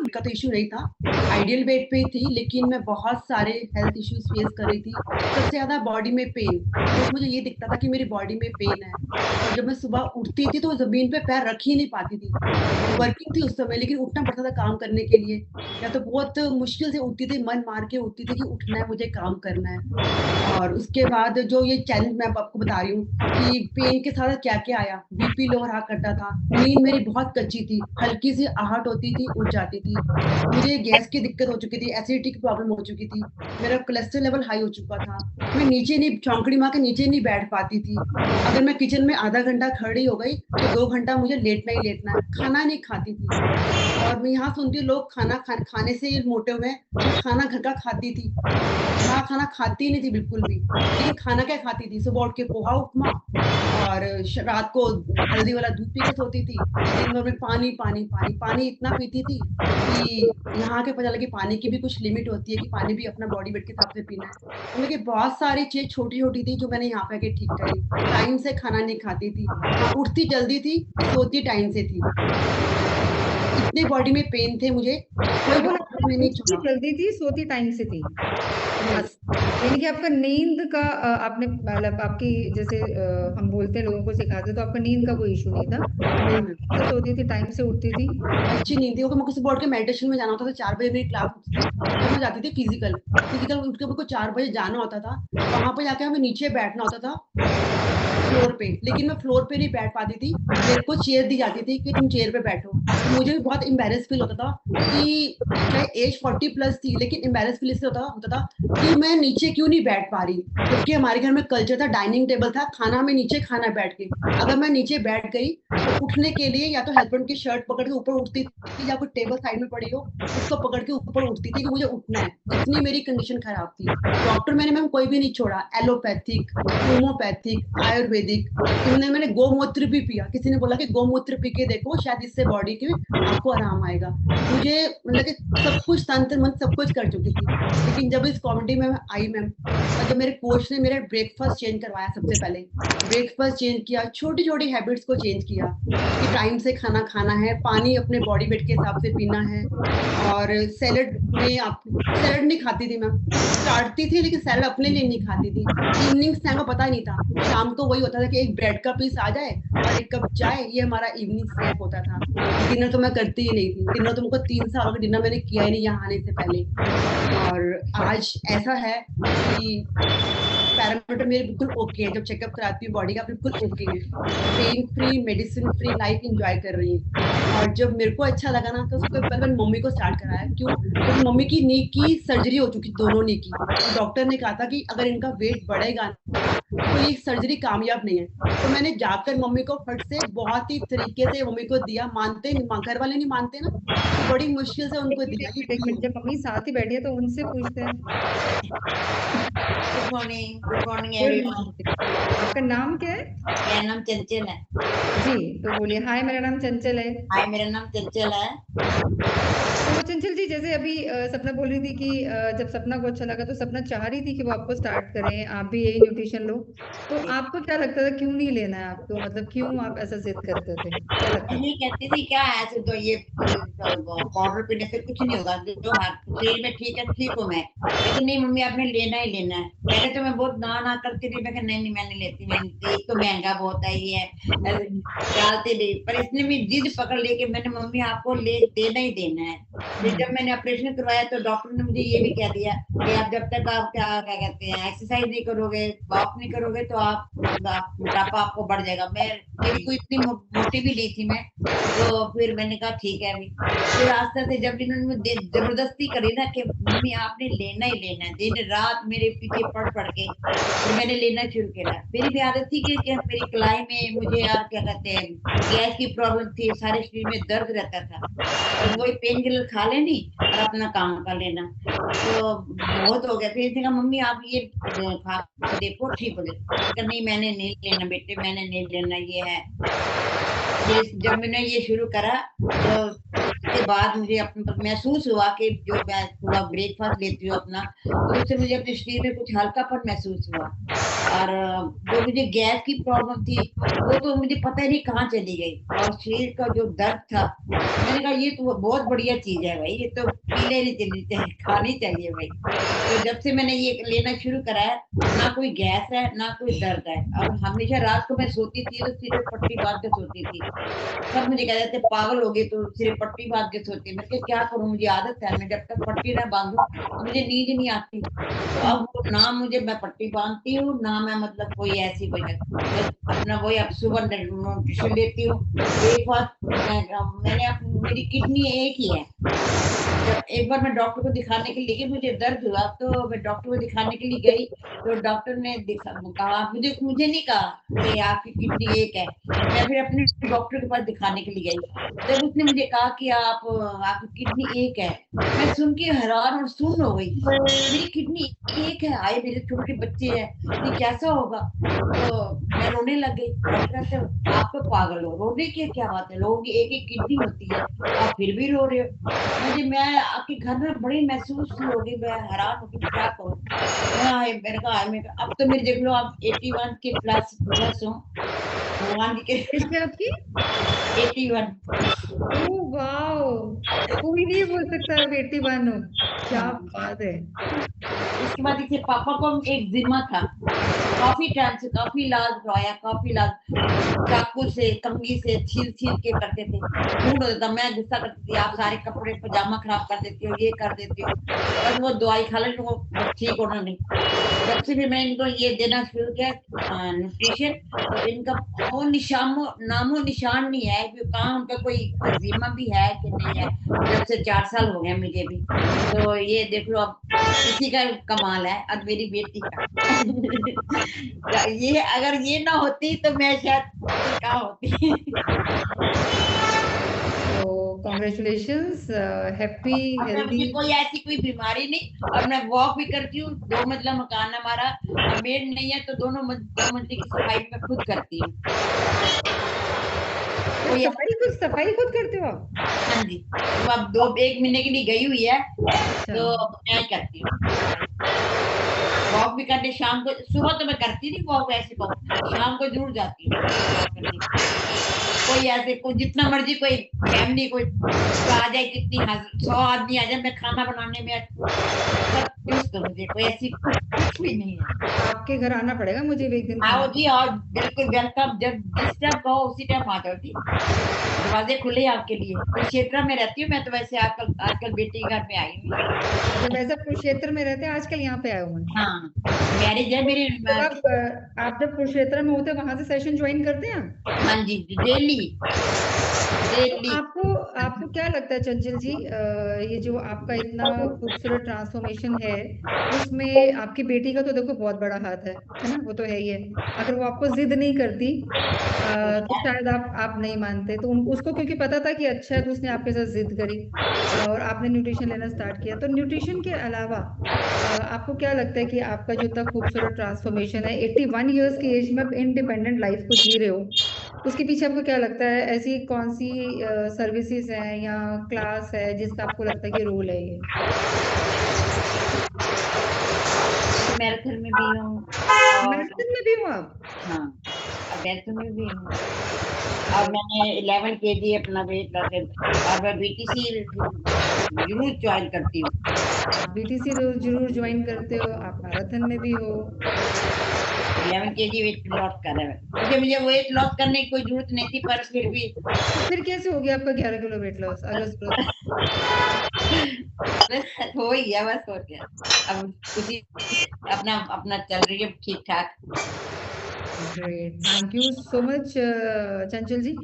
का तो इश्यू नहीं था, आइडियल वेट पे ही थी, लेकिन मैं बहुत सारे हेल्थ इश्यूज़ फेस कर रही थी। सबसे ज़्यादा बॉडी में पेन, बस मुझे ये दिखता था कि मेरी बॉडी में पेन है और जब मैं सुबह उठती थी तो ज़मीन पे पैर रख ही नहीं पाती थी। वर्किंग थी उस समय लेकिन उठना पड़ता था काम करने के लिए, या तो बहुत मुश्किल से उठती थी, मन मार के उठती थी कि उठना है, मुझे काम करना है। और उसके बाद जो ये चैलेंज मैं अब आपको बता रही हूँ कि पेन के साथ क्या-क्या आया, बीपी लो रहा करता था, नींद मेरी बहुत कच्ची थी, हल्की सी आहट होती थी, उठ जाती थी। मुझे गैस की दिक्कत हो चुकी थी, एसिडिटी की प्रॉब्लम हो चुकी थी, मेरा कोलेस्ट्रॉल लेवल हाई हो चुका था। मैं नीचे नहीं चौंकड़ी मार के नीचे नहीं बैठ पाती थी। अगर मैं किचन में आधा घंटा खड़ी हो गई, तो 2 घंटा मुझे लेटना ही लेटना है, खाना नहीं खाती थी। और मैं यहाँ सुनती हूँ लोग खाने से मोटे हुए हैं, मैं खाना घर का खाती थी। बाहर खाना खाती ही नहीं थी बिल्कुल भी, लेकिन खाना क्या खाती थी, सुबह उठ के पोहा उपमा और रात को हल्दी वाला दूध पी के सोती थी। दिन भर में पानी, पानी, पानी, पानी इतना पीती थी कि यहाँ आके पता लगा कि पानी की भी कुछ लिमिट होती है कि पानी भी अपना बॉडी वेट के हिसाब से पीना है। तो देखिए बहुत सारी चीज़ छोटी-छोटी थी जो मैंने यहाँ पे आके ठीक करी। टाइम से खाना नहीं खाती थी, हाँ, उठती जल्दी थी, सोती टाइम से थी। इतने बॉडी में पेन थे मुझे, क्या कोई बोला डॉक्टर में आपने? नहीं उठती छोड़ा। जल्दी थी, सोती टाइम से थी। यस। अच्छा, यानी कि आपका नींद का आपने मतलब आपकी जैसे हम बोलते हैं लोगों को सिखाते तो आपका नींद का कोई इशू नहीं था, नहीं आप मैम। टाइम से सोती थी, टाइम से उठती थी। अच्छी नींद थी क्योंकि मुझको सुबह उठ के मेडिटेशन में जाना होता था, 4 बजे मेरी क्लास होती थी, तो मैं जाती थी फिज़िकल। फिज़िकल उठ के मेरे को 4 बजे जाना होता था, वहाँ पे जाके हमें नीचे बैठना होता था फ्लोर पे, लेकिन मैं फ्लोर पे नहीं बैठ पाती थी। मेरे को चेयर दी जाती थी कि तुम चेयर पे बैठो। तो मुझे भी बहुत एम्बैरेस फ़ील होता था कि चाहे एज 40 प्लस थी, लेकिन एम्बैरेस फ़ील इसलिए होता होता था कि मैं नीचे क्यों नहीं बैठ पा रही। जबकि हमारे घर में कल्चर था, डाइनिंग टेबल था, खाना हमें नीचे खाना है बैठ के। अगर मैं नीचे बैठ गई, तो उठने के लिए या तो हस्बैंड की शर्ट पकड़ के ऊपर उठती थी या कोई टेबल साइड में पड़ी हो, उसको पकड़ के ऊपर उठती थी कि मुझे उठना है। इतनी मेरी कंडीशन खराब थी। डॉक्टर मैंने कोई भी नहीं छोड़ा, एलोपैथिक, होम्योपैथिक, आयुर्वेदिक, इवन मैंने गोमूत्र भी पिया। किसी ने बोला कि गोमूत्र पी के देखो शायद इससे बॉडी के आपको आराम आएगा। मुझे मतलब कि सब कुछ तंत्र मंत्र सब कुछ कर चुकी थी। लेकिन जब इस कम्युनिटी में मैं आई मैम और जब मेरे कोच ने मेरा ब्रेकफ़ास्ट चेंज करवाया सबसे पहले। ब्रेकफ़ास्ट चेंज किया, छोटी-छोटी हैबिट्स को चेंज किया कि टाइम से खाना खाना है, पानी अपने बॉडी वेट के हिसाब से पीना है और सैलेड में आप सैलेड नहीं खाती थी मैम। काटती थी लेकिन सैलेड अपने लिए नहीं खाती थी। इवनिंग स्नैक का पता ही नहीं था। शाम को वही होता था कि एक ब्रेड का पीस आ जाए और 1 कप चाय, ये हमारा इवनिंग स्नैक होता था। डिनर तो मैं करती ही नहीं थी। डिनर तो मुझको 3 साल हो गए, डिनर मैंने किया ही नहीं यहाँ आने से पहले। और आज ऐसा है कि पैरामीटर मेरे बिल्कुल ओके है, जब चेकअप कराती हूँ बॉडी का बिल्कुल ओके है। Pain free, medicine free life enjoy कर रही हूँ। और जब मेरे को अच्छा लगा ना तो उसके पहले मैंने मम्मी को स्टार्ट कराया। क्यों? क्योंकि मम्मी की नी की सर्जरी हो चुकी दोनों नी की। तो डॉक्टर ने कहा था कि अगर इनका वेट बढ़ेगा ना, तो ये सर्जरी कामयाब नहीं है। तो मैंने जाकर मम्मी को फट से बहुत ही तरीके से मम्मी को दिया, मानते नहीं घर वाले नहीं मानते ना, तो बड़ी मुश्किल से उनको दिया कि एक मिनट, पियो। जब मम्मी साथ ही बैठी है तो उनसे पूछते हैं। Good morning good everyone. Morning, आपका नाम क्या है? मेरा नाम चंचल है। जी, तो बोलिए। हाय, मेरा नाम चंचल है। हाय, मेरा नाम चंचल है। तो चंचल जी, जैसे अभी सपना बोल रही थी कि जब सपना को अच्छा लगा तो सपना चाह रही थी कि वो आपको स्टार्ट करें, आप भी यही न्यूट्रिशन लो। तो आपको क्या लगता था, क्यों नहीं लेना है आपको, मतलब क्यों आप ऐसा जिद करते थे, क्या लगता था? नहीं कहती थी क्या है, ऐसे तो ये पाउडर पीने से कुछ नहीं होगा, जो शरीर में ठीक है, ठीक हूँ मैं। लेकिन नहीं मम्मी, आपने लेना ही लेना है। पहले तो मैं बहुत ना ना करती थी, मैं कहा, नहीं नहीं मैं नहीं लेती, मैं एक तो महंगा बहुत है ये डालते नहीं। पर इसने भी जिद पकड़ ली कि मैंने मम्मी आपको ले देना ही देना है। फिर जब मैंने ऑपरेशन करवाया तो डॉक्टर ने मुझे ये भी कह दिया कि आप जब तक आप क्या क्या कहते हैं एक्सरसाइज नहीं करोगे, वॉक नहीं करोगे, तो आप मोटापा आपको बढ़ जाएगा। मेरी कोई इतनी मोटी भी नहीं थी मैं। तो फिर मैंने कहा ठीक है अभी। फिर आस्ते से जब इन्होंने मुझे जबरदस्ती करी ना कि मम्मी आपने लेना ही लेना है, दिन रात मेरे पीछे पड़ पड़ के फिर मैंने लेना शुरू किया। मेरी भी आदत थी कि मेरी कलाई में मुझे यार क्या कहते हैं गैस की प्रॉब्लम थी, सारे शरीर में दर्द रहता था। तो वही पेन किलर खा लेनी और अपना काम कर लेना। तो बहुत हो गया। फिर इसने कहा मम्मी आप ये खा के देखो, ठीक हो जाए। नहीं मैंने नहीं लेना बेटे, मैंने नहीं लेना, ये है। फिर जब मैंने ये शुरू करा तो के बाद मुझे महसूस हुआ कि जो मैं थोड़ा ब्रेकफास्ट लेती हूँ अपना, तो उससे मुझे अपने शरीर में कुछ हल्कापन महसूस हुआ। और जो मुझे गैस की प्रॉब्लम थी वो तो मुझे पता ही नहीं कहाँ चली गई। और शरीर का जो दर्द था, मैंने कहा ये तो बहुत बढ़िया चीज है भाई, ये तो पी लेनी चाहिए, खानी चाहिए भाई। तो जब से मैंने ये लेना शुरू करा है, ना कोई गैस है ना कोई दर्द है। और हमेशा रात को मैं सोती थी तो सिर पे पट्टी बांध के सोती थी। सब मुझे कह रहे थे पागल हो गई तो सिर पे पट्टी बांध के सोती है। मैं क्या करूं, मुझे आदत है, मैं जब तक पट्टी ना बांधूं तो मुझे नींद ही नहीं आती। तो अब वो ना मुझे मैं पट्टी बांधती हूँ ना मैं मतलब कोई ऐसी कोई अपना वही अब सुबह न्यूट्रिशन लेती हूँ। ब्रेकफास्ट मेरी किडनी एक ही है। जब एक बार मैं डॉक्टर को दिखाने के लिए गई, मुझे दर्द हुआ तो मैं डॉक्टर को दिखाने के लिए गई, तो डॉक्टर ने कहा मुझे नहीं कहा कि आपकी किडनी एक है। मैं फिर अपने डॉक्टर के पास दिखाने के लिए गई, जब उसने मुझे कहा कि आपकी किडनी एक है, मैं सुन के हैरान और सुन्न हो गई। मेरी किडनी एक है, आए मेरे छोटे बच्चे हैं, ये कैसा होगा। तो मैं रोने लग गई। डॉक्टर कहते आप तो पागल हो, रोने की क्या बात है, लोगों की एक एक किडनी होती है, आप फिर भी रो रहे हो। मैं आपके घर में बड़ी महसूस हो गई, मैं हैरान हो गई क्या करूं। मैंने कहा अब तो मेरे देख लो आप 81 के प्लस प्लस हो, भगवान जी के। इसमें आपकी 81। ओह वाओ, कोई नहीं बोल सकता आप 81 हो, क्या हाँ। बात है। उसके बाद देखिए पापा को एक जिम्मा था, काफी टाइम से काफी इलाज करवाया, काफी इलाज, चाकू से कंघी से छील छील के करते थे। खून होता था, मैं गुस्सा करती थी, आप सारे कपड़े पजामा खराब कर देती हो, ये कर देती हो। बस वो दवाई खा लेते वो ठीक होना नहीं। जब से भी मैं इनको ये देना शुरू किया न्यूट्रिशन, तो इनका वो नामो निशान नहीं है कि कहाँ उनका कोई जिम्मा भी है कि नहीं है। जब से 4 साल हो गए मुझे भी, तो ये देख लो अब इसी का कमाल है, अब मेरी बेटी का। ये अगर ये ना होती तो मैं शायद क्या होती। तो कॉन्ग्रेचुलेशंस, हैप्पी और मैं हेल्दी। मुझे कोई ऐसी कोई बीमारी नहीं, और मैं वॉक भी करती हूँ। 2 मंजिला मकान है हमारा, और मेड नहीं है तो दो मंजिले की सफाई मैं खुद करती हूँ। कोई सफाई खुद करते हो आप? हाँ जी, तो अब 1 महीने के लिए गई हुई है, तो मैं करती हूँ। वॉक भी करते शाम को, सुबह तो मैं करती नहीं वॉक, ऐसे वॉक शाम को जरूर जाती हूँ। कोई ऐसे कोई जितना मर्जी कोई फैमिली कोई आ जाए, कितनी 100 आदमी आ जाए, मैं खाना बनाने में तो मुझे कोई ऐसी कुछ भी नहीं है। आपके घर आना पड़ेगा मुझे भी एक दिन। आओ जी, और बिल्कुल वेलकम, जब जिस टाइम कहो उसी टाइम आ जाओ जी, दरवाजे खुले आपके लिए। कुरुक्षेत्र में रहती हूँ मैं, तो वैसे आजकल बेटी के घर पे आई हूँ। वैसे कुरुक्षेत्र में रहते हैं, आजकल यहाँ पे आए हुए हैं। हाँ, मैरिज है मेरी। तो आप जब कुरुक्षेत्र में होते हैं वहां से सेशन ज्वाइन करते हैं? हाँ जी, डेली। तो आपको क्या लगता है चंचल जी, ये जो आपका इतना खूबसूरत ट्रांसफॉर्मेशन है, उसमें आपकी बेटी का तो देखो बहुत बड़ा हाथ है ना, वो तो है ही है। अगर वो आपको जिद नहीं करती तो शायद आप नहीं मानते। तो उसको क्योंकि पता था कि अच्छा है, तो उसने आपके साथ जिद करी और आपने न्यूट्रिशन लेना स्टार्ट किया। तो न्यूट्रिशन के अलावा आपको क्या लगता है कि आपका जो इतना खूबसूरत ट्रांसफॉर्मेशन है, 81 ईयर्स की एज में आप इंडिपेंडेंट लाइफ को जी रहे हो, उसके पीछे आपको क्या लगता है? ऐसी कौन सी सर्विसेज है या क्लास है जिसका आपको लगता है कि रोल है ये? मैराथन में भी हूँ। मैराथन में भी हो आप? हाँ, मैराथन में भी हूँ। और मैंने 11 kg अपना वेट लॉस, और मैं बीटीसी जरूर ज्वाइन करती हूँ। बीटीसी जरूर ज्वाइन करते हो, आप मैराथन में भी हो। 11 kg वेट लॉस कर रहा है, क्योंकि मुझे वेट लॉस करने की कोई जरूरत नहीं थी, पर फिर भी। फिर कैसे हो गया आपका 11 किलो वेट लॉस? अगर हो ही गया, बस हो गया। अब उसी अपना अपना चल रही है ठीक ठाक। Great, thank you so much Chanchal ji.